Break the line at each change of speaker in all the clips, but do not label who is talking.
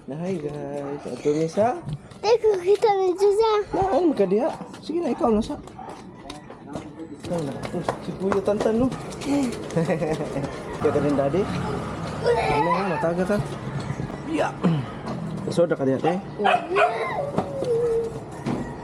Hi guys, ato ni sa.
Teko kita na siya.
Naan magkadiha. Sige na ikaw na sa. Ikaw na. Si Kuya Tantan no. Kaya ka rin daddy. Ano nga, mataga ka. Ya. Kasoda ka diha eh.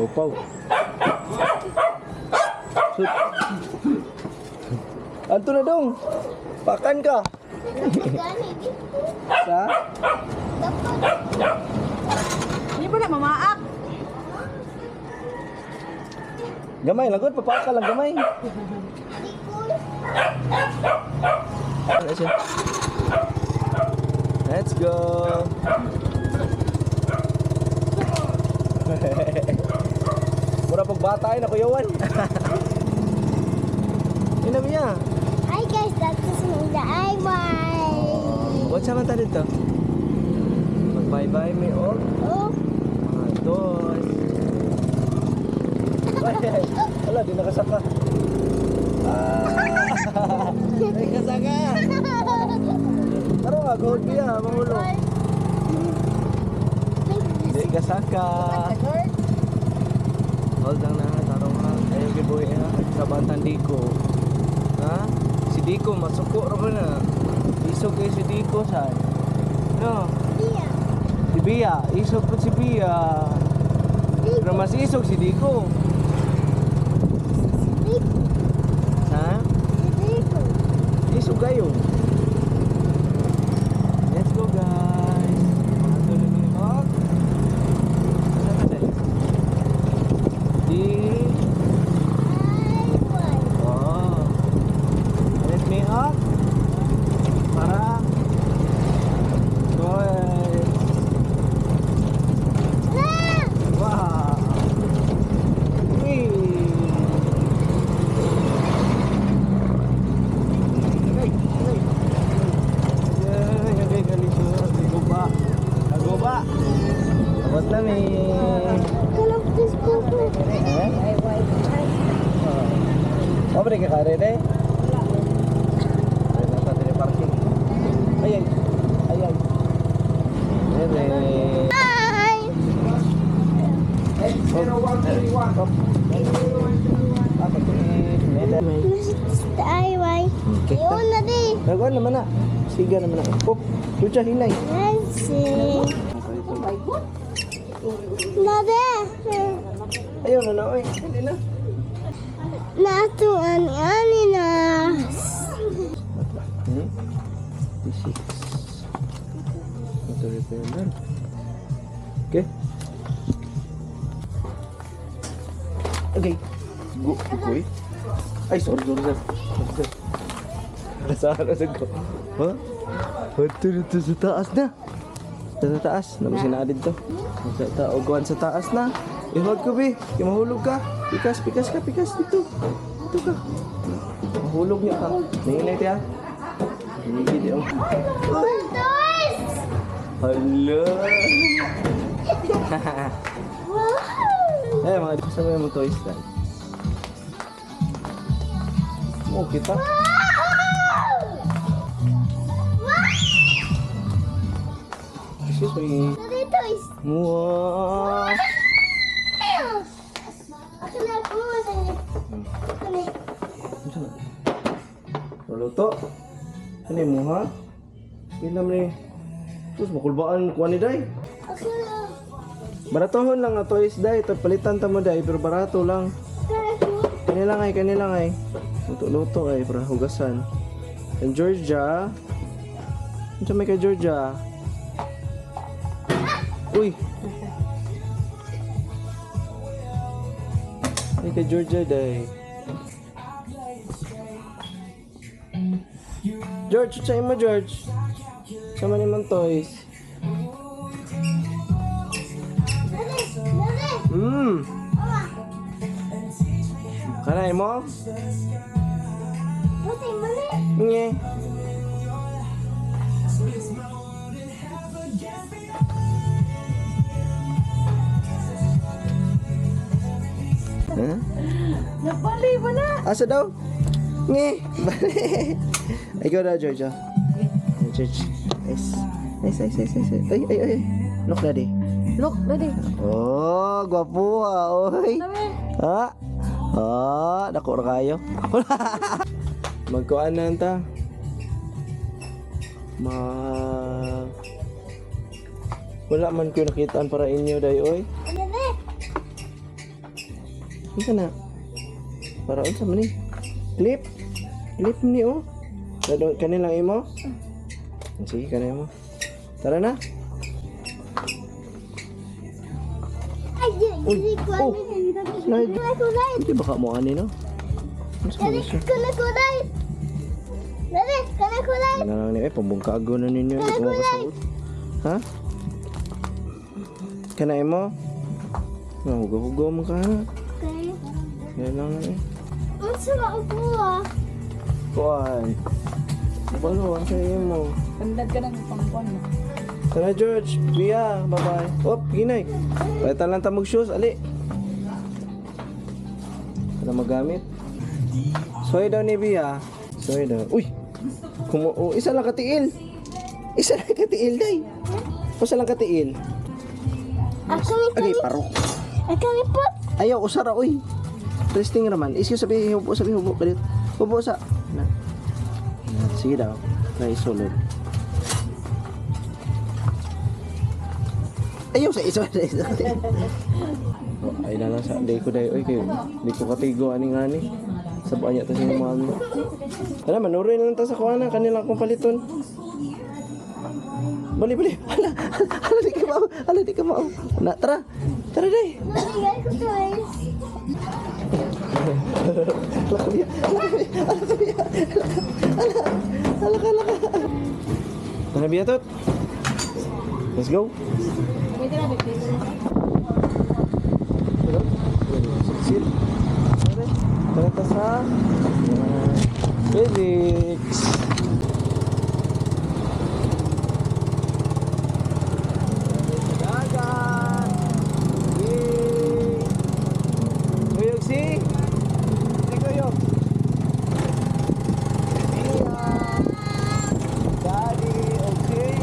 Upaw. Sud. Anto na dong. Pakan ka. Sa?
Hindi pa na mamaak.
Gamay, lagot, papaka lang gamay. Ano siya? Let's go. Mura pagbata na kuyawan. Ina niya.
Hi guys, that's my DIY.
What's naman tayo dito? Mag-bye-bye may all.
Oh,
Mga toys. Ay, wala, di nakasaka. Ay, kasaka. Taro nga, gold biya, mamulo. Di kasaka. Hold lang na, taro nga. Ayaw gibuhi ha, sa bantan Diko. Ha? Si Diko, masuko rin na. Isog kayo si Diko, saan? No?
iya.
Si Bia, isog po si Bia. Pero mas isog si Diko. Ha? Isog kayo. Let's go guys. Ito na ni Hawk. Saan ka dahil? Di... Oh. Let me up. Para. Toys. Wow. Wee. Hey, hey. Yan, yung kalisyo. Nagoba. Nagoba. Abot na mi.
Kalap this photo.
Oh, beri ka kare deh. Ay, nasa dire parking. Ay, ay. Ay, ay. Ere.
Hi. This is DIY.
Okay.
Iyon na di.
Nagawa naman na. Siga naman na. Oh, lucha hinay.
Let's see. Nade.
Ayaw na na, oy. Hindi na.
Nato ani na.
Hmm? D6. Ito repair na. Okay. Okay. Go. Goy. Ay, sorry, sorry, sir. Nasaan na go. Ha? Ito sa taas na. Sa taas. Nabusin na dito. Sa taoguan sa taas na. Ihod ko, be. Kaya mahulog ka. Pikas, pikas ka, pikas dito. Dito ka. Mahulog niya ka. Nanginay tiya. Hindi di ako.
Toys.
Hala.
Wow.
Eh, mga di ko sabi mo toys na. Oh, kita. Excuse me.
Nade toys.
Wow.
Ako na po masaya. Kani.
Luto. Ano mo ha? Ilam ni. Terus makulbaan kuha ni Day.
Ako na.
Baratohon lang nga toys Day. Ito palitan ta mo Day. Pero barato lang. Kanila ay. Luto-luto ay. Para hugasan. And Georgia. Ano siya may kay Georgia? Uy! May kay Georgia Day. George, sa'yo mo George. Sama naman toys. Hmm. Kanay mo? Nye. Huh?
Napali mo na.
Asa daw? Nye. Bale. Ay, ikaw daw, George. George. Nice. Nice. Ay, ay, ay. Look, daddy.
Look, daddy.
Oh, gwapo oy.
Sabi.
Ha? Ah, dako ra kayo. Magkuan na ta. Wala man ko nakitaan para inyo day oy. Isa na. Para unsa man ni? Clip. Clip ni oh. Kanilang imo. Sige, kanay mo. Tara na.
Ay, hindi ko
Oh. Slide.
kulay.
Hindi baka mo ani no? Mas
Dali,
siya.
kulay. Dali, kulay.
Ano lang ni pambungkago na ninyo
Kulay,
ito mga
kulay.
kasaot. Ha? Kanay mo? Hugaw-hugaw mo ka ha?
Okay.
Yan lang eh.
Ang sarap po ah.
Kuan. Balo, ang sa'yo mo.
Pandad ka ng pangkuan mo.
Tara George, Bia, bye-bye. Op, ginay. Palitan lang tamog shoes, ali. Para magamit. Soy daw ni Bia. Soy daw. Uy! Isa lang katiil. Isa lang katiil, day. Isa lang katiil. Agay, parok.
Akali po.
Ayaw, usara, uy. Resting raman. Isyo sabi, hubo, kalit. Hubo sa. Na. Sige daw. Try sulod. Ayaw sa isa. Oh, ay na lang sa day ko day. Uy, kayo. Di ko katigo, ani-ani. Sabuan niya to si mami. Tara, manurin lang ta sa kuwana. Kanilang kong paliton. Bali. Hala, di ka mau. Na, tara. Tara, day.
Nalagay ko guys.
Tara, Bia, tot. Let's go.
Pwede na, baby.
Sit. Tara, ta sa physics. Dagat. Yay. Kuyog si. Si Kuyog. Iya. Daddy, okay.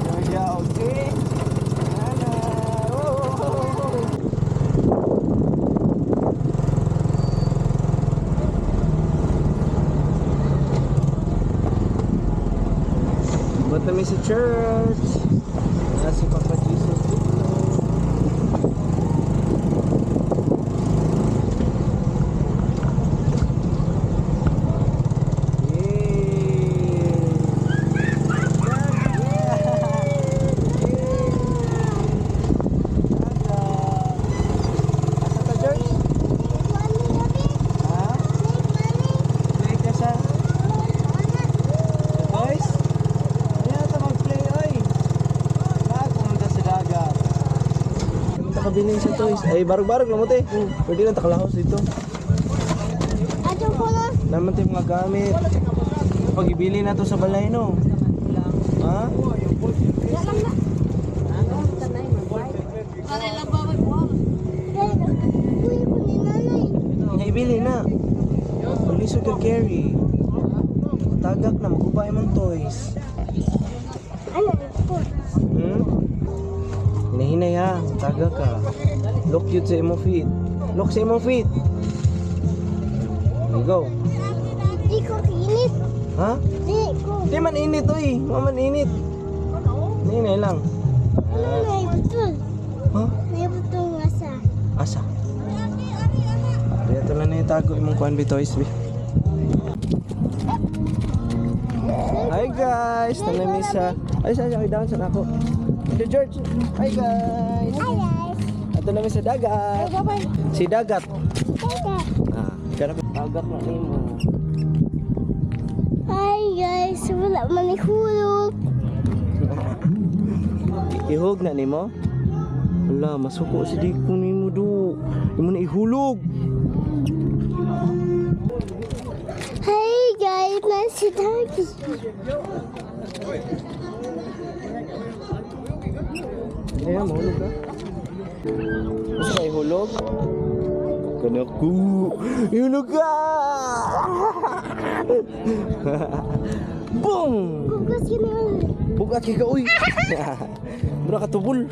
Georgia, okay. Nana. Oh. Ba't namin sa church? Si Papa Jesus dito. Kabiling sa toys. Ay, barog-barog lang mo te. Pwede lang takalahos dito.
Ato ko na.
Naman tayo mga gamit. Pag-ibili na to sa balay, no? Ha?
Kuya ko ni nanay.
Ibili na. Palisod ka carry. Tagak na, magubay mong toys.
Ano po?
Hinahinay ha, tagak ka. Look yun sa imong feet. Look sa imong feet. There you go.
Di ko kinit.
Ha?
Di ko.
Di man init, oy. Maman init. Hinahinay lang.
Ano may butol?
Ha?
May butol nga sa.
Asa? Kaya ito lang na itago imong kuhan bi toys bi. Hi guys! Nanami sa... Ay, saan siya? Down sa ako. Ito George. Hi guys!
Hi guys.
Ito namin sa dagat. Si Dagat.
Dagat.
Ah, kaya dagat na nimo.
Hi guys. Wala man ihulog.
Ihog na nimo? Wala, masuko si Diko nimo do. Imo na ihulog.
Hi guys. Nasi Dagi.
Kaya mahulog ka? Gusto ka ihulog? Kanaku! Ihulog ka! Boom!
Bukas yun yun.
Bugat ka uy! Mura ka tubol.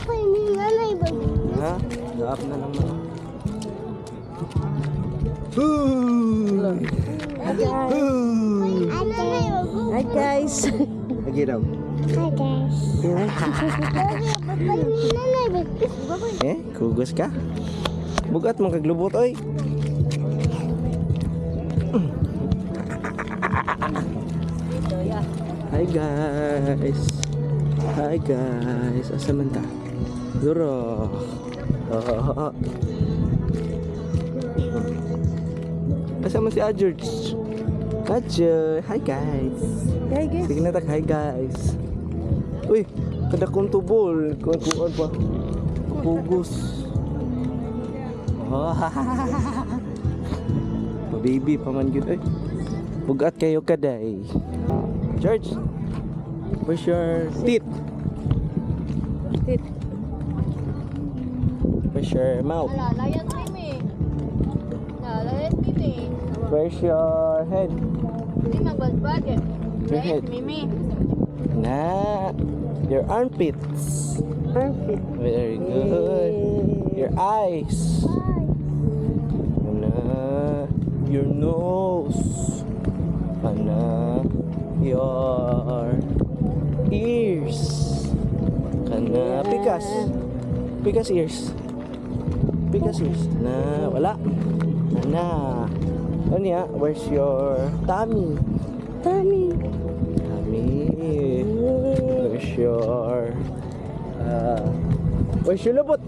Kay ni nanay ba?
Ha? Gaap na naman.
Ano na yung
Hi guys.
Lagi daw.
Hi guys. Kay ni nanay ba?
Kugos ka? Bugat mong kaglubot, oy. Hi guys. Hi guys. Asa man ta? Duro. Oh. Asa man si George? Ajay. Hi guys.
Hi guys.
Sige na tak. Hi guys. Uy, kada kong tubol. Kuan pa. Pugos. Oh. Baby pa man gyud, oy. Bugat kayo kaday. George, where's your teeth?
Tit.
Where's your mouth?
Layan mimi. Layan mimi.
Where's your head?
Hindi magbadbad eh.
Your head.
Mimi.
Nah, your armpits.
Perfect.
Very good. Your eyes. Nah, your nose. Your ears. Pikas ears. Na, wala. Ano niya? Where's your tummy? Where's your lubot?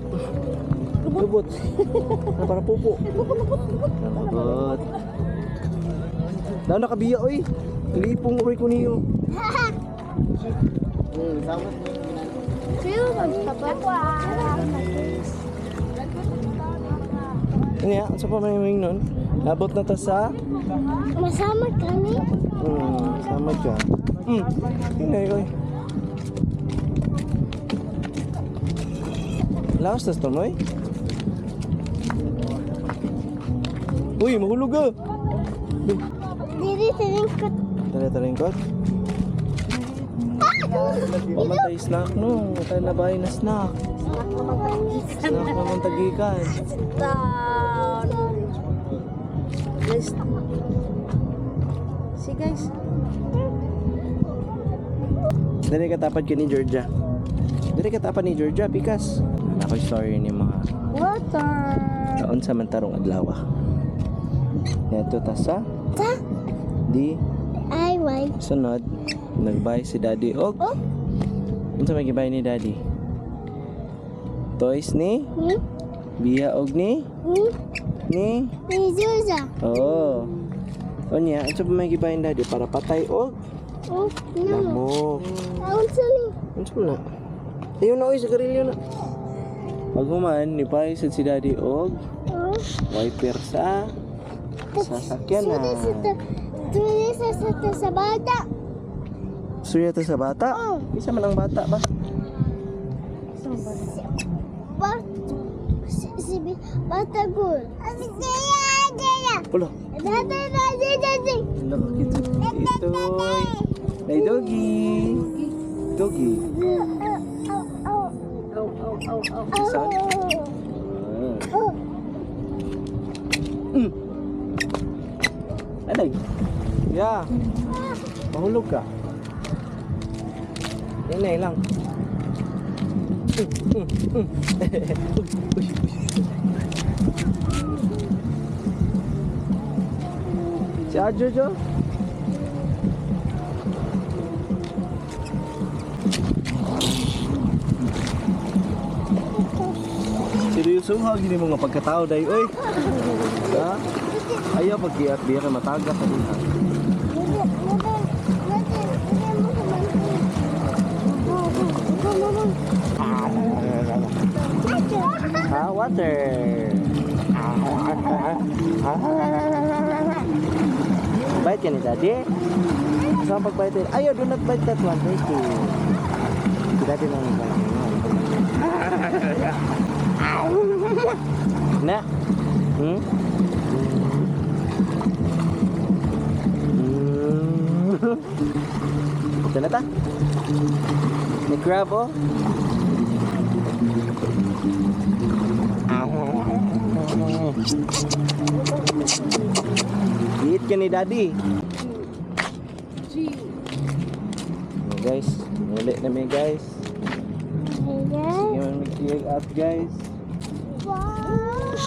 Lubot. Ano para pupo? Lubot. Daw nakabiya, oy. Lipong oy ko niyo.
Sino magtapat?
Ano yan? Sa pamaming nun? Labot na ta sa...
Masama kami.
Sama ka. Hinay, oy. Laos tas to, moy. Uy, mahulog ka.
Dili sa lingkot.
Tara-taringkot. Pamatay snack, no. Matay na bahay na snack. Snack naman tagikan.
Down. Let's... See guys.
Dari ka tapad ka ni Georgia. Dari ka tapad ni Georgia, pikas. Ako'y story ni mga
Water.
taon sa mantarong adlaw. Ito tasa.
Ta?
Di
Ay, why?
sunod nagbay si Daddy og unsa may gibay ni Daddy? Toys ni biya og ni
Ni Zuza.
oh. Unya, unsa pa may gibay ni Daddy para patay og
Oh, no.
lamok.
Unsa ni?
Unsa man na? Ayun na oy sa garilyo na. Pag human ni paisad si Daddy og
Oh.
wiper sa sasakyan na.
Tuloy sa bata.
Suya to sa bata?
Oh.
Isa man ang bata ba?
Bata gul.
Ulo. Itoy. Nay doggy. Doggy. Saan? Anay. Yeah. Mahulog ka. Yan lang. Si Jojo. Seryoso ha, gini mga pagkatao dahi, oy. Ha? Ayaw pag-iat biya ka mataga ka din ha. Ha, water. Bite ka ni Daddy? Saan pag-bite? Ayaw, do not bite that one. Thank you. Si Daddy lang yung bite. Na? Ito na ta? May crab, oh. Eat ka ni Daddy. Ayan, guys, ulit na may guys. Sige, mag-clear up guys.
Wow!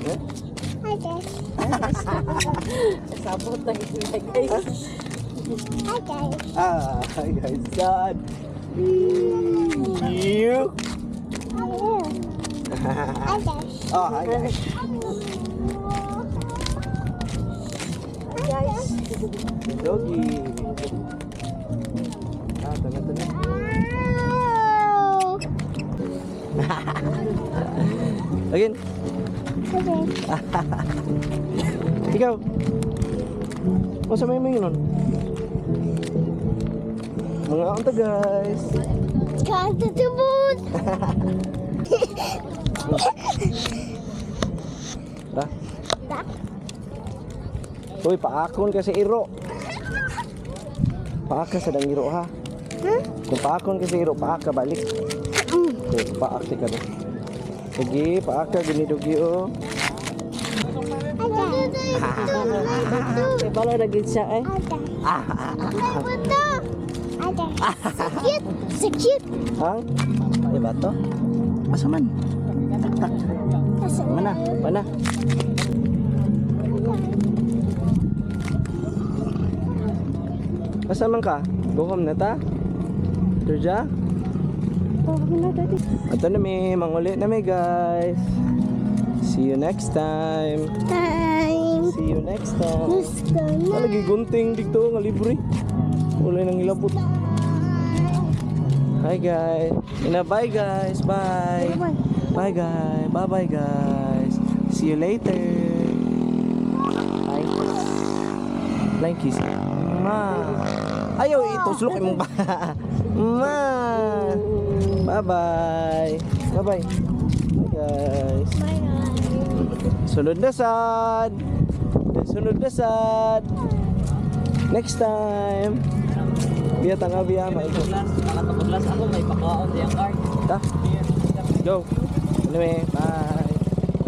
Yeah?
Hi guys.
Sabot na ito guys.
Hi guys.
Ah, hi guys, son. You.
Hello. Hi guys.
Oh, hi guys.
Guys.
Doggy. Ah, tana.
Wow.
Again.
Okay.
Ikaw. Masa may yun? Mga anta guys.
Kanta tubod.
Ta. Uy, paakon kasi iro. Paaka sa dang iro ha.
Huh?
Kung paakon kasi iro, paaka balik. Okay, paak ka na. Sige, paaka ginidugi oh.
May balo na gid siya eh.
Sakit.
Ang? Ay ba to? Asa man? Tak. Mana? Mana? Asa man ka? Bukom na ta? Turja? Ito na may manguli na may guys. See you next time.
Time.
See you next time.
Let's go now.
Lagi gunting dito nga libre. Wala nang ilabot. Hi guys. Bye guys. Bye. Bye guys. Bye bye guys. See you later. Bye. Flying kiss. Ma. Ayaw ituslok imong ba. Ma. Bye bye. Bye bye. Bye guys. Sunod na sad. Sunod na sad. Next time. Biya tanga biya maikot.
Nakatapos ako may pakaon sa yung card.
Ta. Go. Anyway, bye.